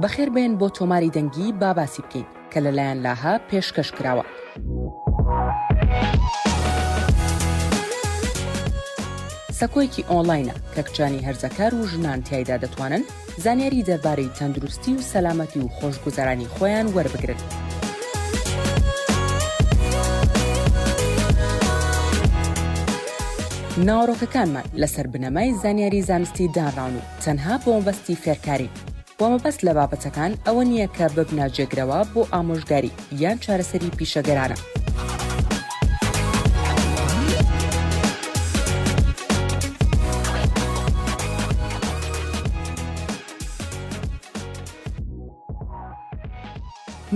بەخێر بێن بۆ تۆماری دەنگی باسی بکەین کە لەلایەن لاها پێشکەش کراوە. سەکۆیەکی ئۆنلاینە کە کچانی هەرزەکار و ژنان تیایدا دەتوانن زانیاری دەربارەی تەندروستی و سەلامەتی و خۆشگوزەرانی خۆیان وەربگرن. ناوەڕۆکەکانمان لەسەر بنەمای زانیاری زانستی دانراون و تەنها بۆ مەبەستی فێرکاری. بۆ مەبەست لە بابەتەکان ئەوە نییە کە ببنە جێگرەوە بۆ ئامۆژگاری یان چارەسەری پیشەگەرانە.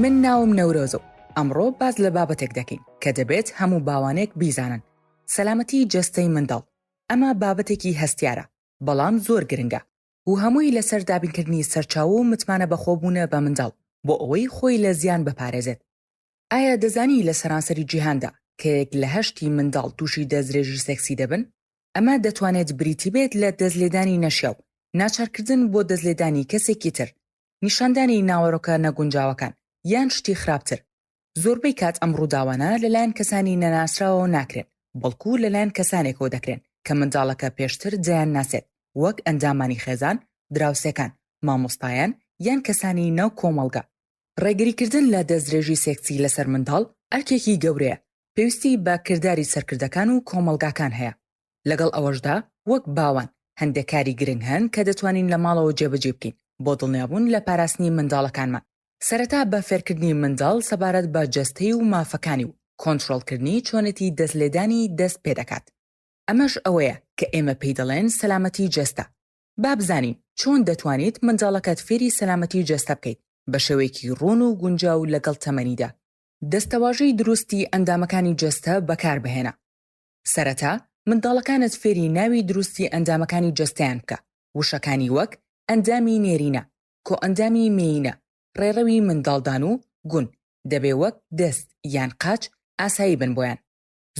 من ناوم نەورۆزە و ئەمڕۆ باز لە بابەتێک دەکەین کە دەبێت هەموو باوانێک بیزانن. سەلامەتی جەستەی منداڵ. ئەمە بابەتێکی هەستیارە، بەڵام زۆر گرنگە و هەمووی لەسەر دابینکردنی سەرچاوە و متمانە بەخۆبوونە بە منداڵ بۆ ئەوەی خۆی لە زیان بپارێزێت. ئایا دەزانی لە سەرانسەری جیهاندا کە یەک لە 8 منداڵ تووشی دەستدرێژی سێکسی دەبن؟ ئەمە دەتوانێت بریتی بێت لە دەستلێدانی نەشیاو، ناچارکردن بۆ دەستلێدانی کەسێکی تر، نیشاندانی ناوەڕۆکە نەگونجاوەکان یان شتی خراپتر. زۆربەی کات ئەم ڕووداوانە لەلایەن کەسانی نەناسراوەوە ناکرێن، بەڵکو لەلایەن کەسانێکەوە دەکرێن کە منداڵەکە پێشتر جیان ناسێت، وەک ئەندامانی خێزان، دراوسێکان، مامۆستایان یان کەسانی ناو کۆمەڵگە. ڕێگریکردن لە دەستدرێژی سێکسی لەسەر منداڵ ئەرکێکی گەورەیە، پێویستی بە کردداری سەرکردەکان و کۆمەڵگاکان هەیە. لەگەڵ ئەوەشدا وەک باوان هەندێک کاری گرنگ هەن کە دەتوانین لە ماڵەوە جێبەجێ بکەین بۆ دڵنیابوون لە پاراستنی منداڵەکانمان. سەرەتا بە فێرکردنی منداڵ سەبارەت بە جەستەی و مافەکانی و کۆنتڕۆڵکردنی چۆنێتی دەستلێدانی دەست پێ دەکات. ئەمەش ئەوەیە کە ئێمە پێی دەڵێن سەلامەتی جەستە. با بزانین چۆن دەتوانیت منداڵەکەت فێری سەلامەتی جەستە بکەیت بە شێوەیەکی ڕوون و گونجاو لەگەڵ تەمەنیدا. دەستەواژەی دروستی ئەندامەکانی جەستە بەکاربهێنە. سەرەتا منداڵەکانت فێری ناوی دروستی ئەندامەکانی جەستیان بکە. وشەکانی وەک ئەندامی نێرینە، کۆ ئەندامی مێینە، ڕێڕەوی منداڵدان و گون دەبێ وەک دەست یان قاچ ئاسایی بن بۆیان.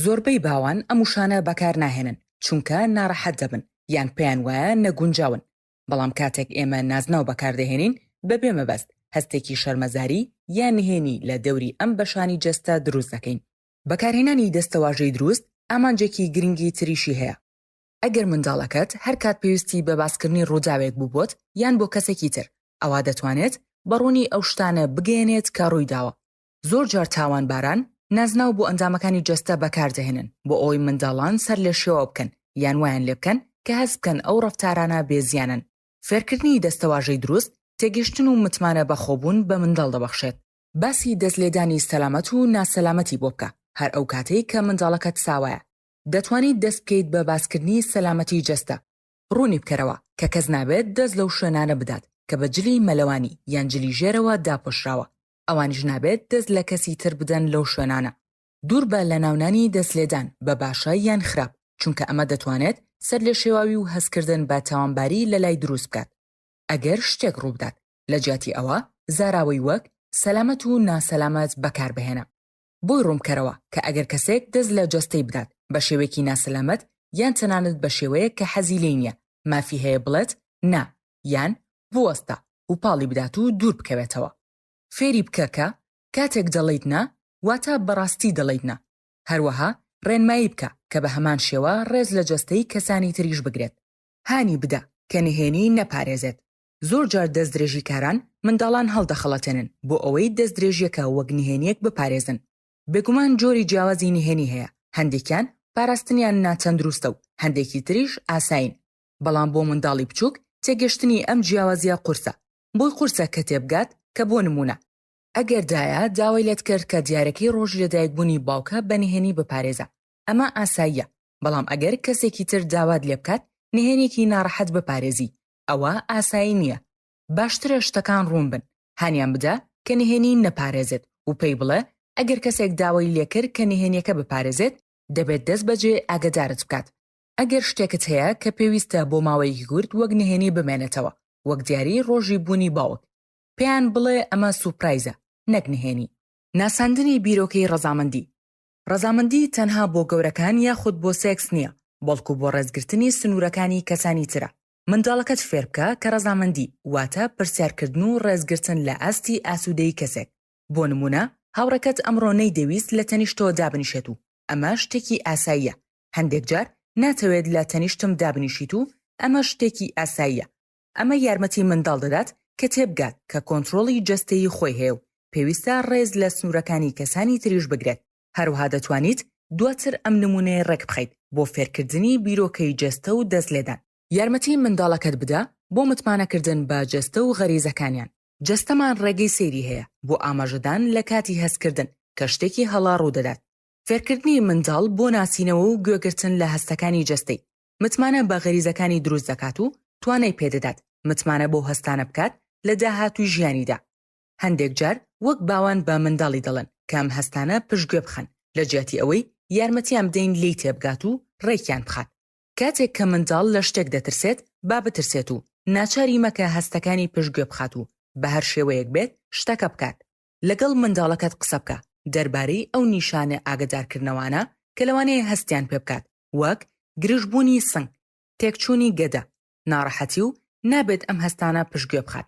زۆربەی باوان ئەم وشانە بەکار ناهێنن چونکە ناڕەحەت دەبن یان پێیان وایە نەگونجاون. بەڵام کاتێک ئێمە نازناو بەکاردەهێنین بەبێ مەبەست هەستێکی شەرمەزاری یان نهێنی لە دەوری ئەم بەشانی جەستە دروست دەکەین. بەکارهێنانی دەستەواژەی دروست ئامانجێکی گرنگی تریشی هەیە. ئەگەر منداڵەکەت هەر کات پێویستی بە باسکردنی ڕووداوێک بووبووت یان بۆ کەسێکی تر، ئەوا دەتوانێت بەڕوونی ئەو شتانە بگەێنێت کە ڕوویداوە. زۆر جار تاوانباران نازناو بۆ ئەندامەکانی جەستە بەکاردەهێنن بۆ ئەوەی منداڵان سەر لە شێوە بکەن یان وایان لێ بکەن کە هەست بکەن ئەو ڕەفتارانە بێزیانن. فێرکردنی دەستەواژەی دروست تێگەشتن و متمانە بەخۆبوون بە منداڵ دەبەخشێت. باسی دەستلێدانی سەلامەت و ناسەلامەتی بۆ بکە هەر ئەو کاتەی کە منداڵەکەت ساوایە. دەتوانیت دەست بکەیت بە باسکردنی سەلامەتی جەستە. ڕوونی بکەرەوە کە کەس نابێت دەست لەو شوێنانە بدات کە بە جلی مەلەوانی یان جلی ژێرەوە داپۆشراوە. ئەوانیش نابێت دەست لە کەسی تر بدەن لەو شوێنانە. دوور بە لە ناونانی دەستلێدان بە باشای یان خراپ، چونکە ئەمە دەتوانێت سەر لە شێواوی و هەستکردن بە تاوانباری لە لای دروست بکات. ئەگەر شتێک ڕووبدات لە جیاتی ئەوە زاراوەی وەک سەلامەت و ناسەلامەت بەکاربهێنە. بۆی ڕوونکەرەوە کە ئەگەر کەسێک دەست لە جەستەی بدات بە شێوەیەکی ناسەلامەت یان تەنانەت بە شێوەیە کە حەزی لێی نییە، مافی هەیە بڵێت نا یان بوەستە و پاڵی بدات و دوور بکەوێتەوە. فێری بکەکە کاتێک دەڵێیت نا واتە بەڕاستی دەڵێیت نا. هەروەها ڕێنمایی بکە کە بە هەمان شێوە ڕێز لە جەستەی کەسانی تریش بگرێت. هانی بدە کە نهێنی نەپارێزێت. زۆر جار دەستدرێژی کاران منداڵان هەڵدەخەڵەتێنن بۆ ئەوەی دەستدرێژیەکە وەک نهێنیەک بپارێزن. بێگومان جۆری جیاوازی نهێنی هەیە، هەندێکیان پاراستنیان ناچەندروستە و هەندێکی تریش ئاساین. بەڵام بۆ منداڵی بچووک تێگەشتنی ئەم جیاوازیە قورسە. بۆی قورسە کە تێبگات کە بۆ نمونە ئەگەر دایە داوای لێت کرد کە دیارەکەی ڕۆژی لەدایکبوونی باوکە بە نهێنی بپارێزە، ئەمە ئاساییە. بەڵام ئەگەر کەسێکی تر داوات لێ بکات نهێنێکی ناڕەحەت بپارێزی، ئەوە ئاسایی نییە. باشترە شتەکان ڕوون بن، هانیان بدە کە نهێنی نەپارێزێت و پێی بڵێ ئەگەر کەسێک داوای لێ کرد کە نهێنیەکە بپارێزێت دەبێت دەست بەجێ ئاگدارت بکات. ئەگەر شتێکت هەیە کە پێویستە بۆ ماوەیەکی کورت وەک نهێنی بمێنێتەوە، وەک دیاری ڕۆژی بوونی باوک، پێیان بڵێ ئەمە سوپرایزە نەک نهێنی. ناساندنی بیرۆکەی ڕەزامەندی. ڕەزامەندی تەنها بۆ گەورەکان یاخود بۆ سێکس نییە، بەڵکو بۆ ڕێزگرتنی سنوورەکانی کەسانی ترە. منداڵەکەت فێر بکە کە ڕەزامەندی واتە پرسیارکردن و ڕێزگرتن لە ئاستی ئاسوودەی کەسێک. بۆ نمونە هاوڕێکەت ئەمڕۆ نەیدەویست لە تەنیشتەوە دابنیشێت و ئەمە شتێکی ئاساییە. هەندێک جار ناتەوێت لە تەنیشتم دابنیشیت و ئەمە شتێکی ئاساییە. ئەمە یارمەتی منداڵ دەدات کە تێبگات کە کۆنتڕۆڵی جەستەیی خۆی هەیە و پێویستە ڕێز لە سنوورەکانی کەسانی تریش بگرێت. هەروەها دەتوانیت دواتر ئەم نمونەیە ڕێک بخەیت بۆ فێرکردنی بیرۆکەی جەستە و دەستلێدان. یارمەتی منداڵەکەت بدە بۆ متمانەکردن بە جەستە و غەریزەکانیان. جەستەمان ڕێگەی سەیری هەیە بۆ ئاماژەدان لە کاتی هەستکردن کە شتێکی هەڵا ڕوودەدات. فێرکردنی منداڵ بۆ ناسینەوە و گوێگرتن لە هەستەکانی جەستەی متمانە بە غەریزەکانی دروست دەکات و توانای پێدەدات متمانە بۆ هەستانە بکات لە داهاتووی ژیانیدا. هەندێک جار وەک باوان بە منداڵی دەڵن کە ئەم هەستانە پشتگوێ بخەن لە جیاتی ئەوەی یارمەتیان بدەین لی تێبگات و ڕێکیان بخات. کاتێک کە منداڵ لە شتێک دەترسێت با بترسێت و ناچاری مەکە هەستەکانی پشتگوێ بخات و بە هەر شێوەیەک بێت شتەکە بکات. لەگەڵ منداڵەکەت قسە بکە دەربارەی ئەو نیشانە ئاگدارکردنەوانە کە لەوانەیە هەستیان پێ بکات، وەک گرژبوونی سنگ، تێکچوونی گەدە، ناڕەحەتی و نابێت ئەم هەستانە پشتگوێ بخات.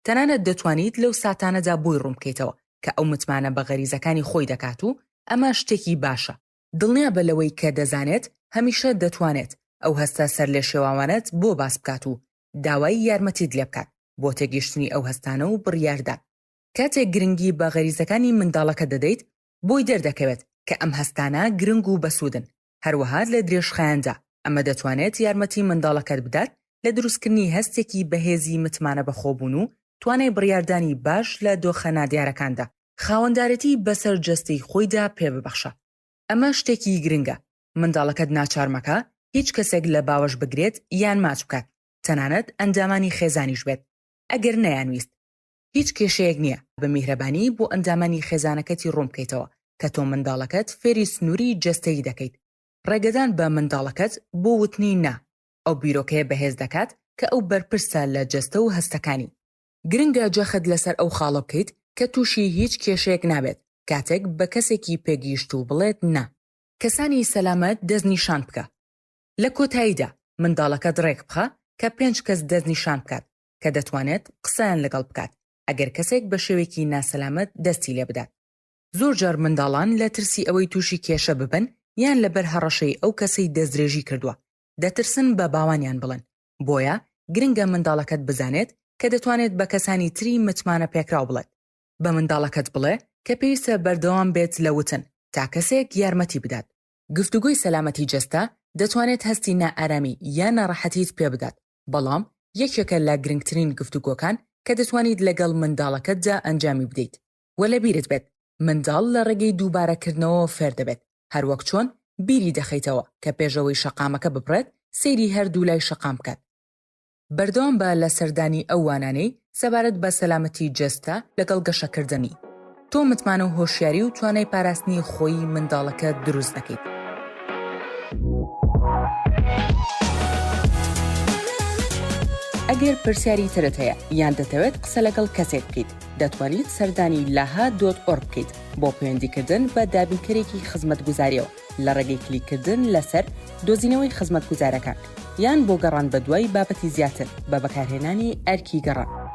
تەنانەت دەتوانیت لەو ساتانەدا بۆی ڕوون بکەیتەوە کە ئەو متمانە بە غەریزەکانی خۆی دەکات و ئەمە شتێکی باشە. دڵنیا بە لەوەی کە دەزانێت هەمیشە دەتوانێت ئەو هەستە سەر لێ شێواوانەت بۆ باس بکات و داوای یارمەتیت لێ بکات بۆ تێگەیشتنی ئەو هەستانە و بڕیاردان. کاتێک گرنگی بە غەریزەکانی منداڵەکە دەدەیت بۆی دەردەکەوێت کە ئەم هەستانە گرنگ و بەسوودن. هەروەها لە درێژخایاندا ئەمە دەتوانێت یارمەتی منداڵەکەت بدات لە دروستکردنی هەستێکی بەهێزی متمانە بەخۆبوون و توانای بڕیاردانی باش لە دۆخە نادیارەکاندا خاوەندارەتی بەسەر جەستەی خۆیدا پێ ببەخشە. ئەمە شتێکی گرنگە. منداڵەکەت ناچارمەکە هیچ کەسێک لە باوەش بگرێت یان ماچ بکات، تەنانەت ئەندامانی خێزانیش بێت. ئەگەر نەیانویست هیچ کێشەیەک نییە بە میهرەبانی بۆ ئەندامانی خێزانەکەتی ڕوون بکەیتەوە کە تۆ منداڵەکەت فێری سنووری جەستەیی دەکەیت. ڕێگەدان بە منداڵەکەت بۆ وتنی نا ئەو بیرۆکەیە بەهێز دەکات کە ئەو بەرپرسە لە جەستە و هەستەکانی. گرنگە جەخت لەسەر ئەو خاڵە بکەیت کە تووشی هیچ کێشەیەک نابێت کاتێک بە کەسێکی پێگەیشت و بڵێت نا. کەسانی سەلامەت دەستنیشان بکە. لە کۆتاییدا منداڵەکەت ڕێک بخە کە 5 کەس دەستنیشان بکات کە دەتوانێت قسەیان لەگەڵ بکات ئەگەر کەسێک بە شێوێکی ناسەلامەت دەستی لێ بدات. زۆر جار منداڵان لە ترسی ئەوەی تووشی کێشە ببن یان لەبەر هەڕەشەی ئەو کەسەی دەستدرێژی کردووە دەترسن بە باوانیان بڵن. بۆیە گرنگە منداڵەکەت بزانێت کە دەتوانێت بە کەسانی تری متمانە پێکراو بڵێت. بە منداڵەکەت بڵێ کە پێویستە بەردەوام بێت لە وتن تا کەسێک یارمەتی بدات. گفتوگۆی سەلامەتی جەستە دەتوانێت هەستی نائارامی یان ناڕەحەتیت پێ بدات، بەڵام یەکێکە لە گرنگترین گفتوگۆکان کە دەتوانیت لەگەڵ منداڵەکەتدا ئەنجامی بدەیت. وە لەبیرت بێت منداڵ لە ڕێگەی دووبارەکردنەوە فێر دەبێت، هەروەک چۆن بیری دەخەیتەوە کە پێشەوەی شەقامەکە ببڕێت سەیری هەردوو لای شەقام بکات. بەردەوام بە لە سەردانی ئەو وانانەی سەبارەت بە سەلامەتی جەستە لەگەڵ گەشەکردنی. تۆ متمانە و هۆشیاری و توانای پاراستنی خۆی منداڵەکە دروست دەکەیت. ئەگەر پرسیاری ترت هەیە یان دەتەوێت قسە لەگەڵ کەسێک بکەیت، دەتوانیت سەردانی laha.org بکەیت بۆ پەیوەندیکردن بە دابینکەرێکی خزمەتگوزاریەوە لە ڕێگەی کلیککردن لەسەر دۆزینەوەی خزمەتگوزارەکان یان بۆ گەڕان بە دوای بابەتی زیاتر بە بەکارهێنانی ئەرکی گەڕان.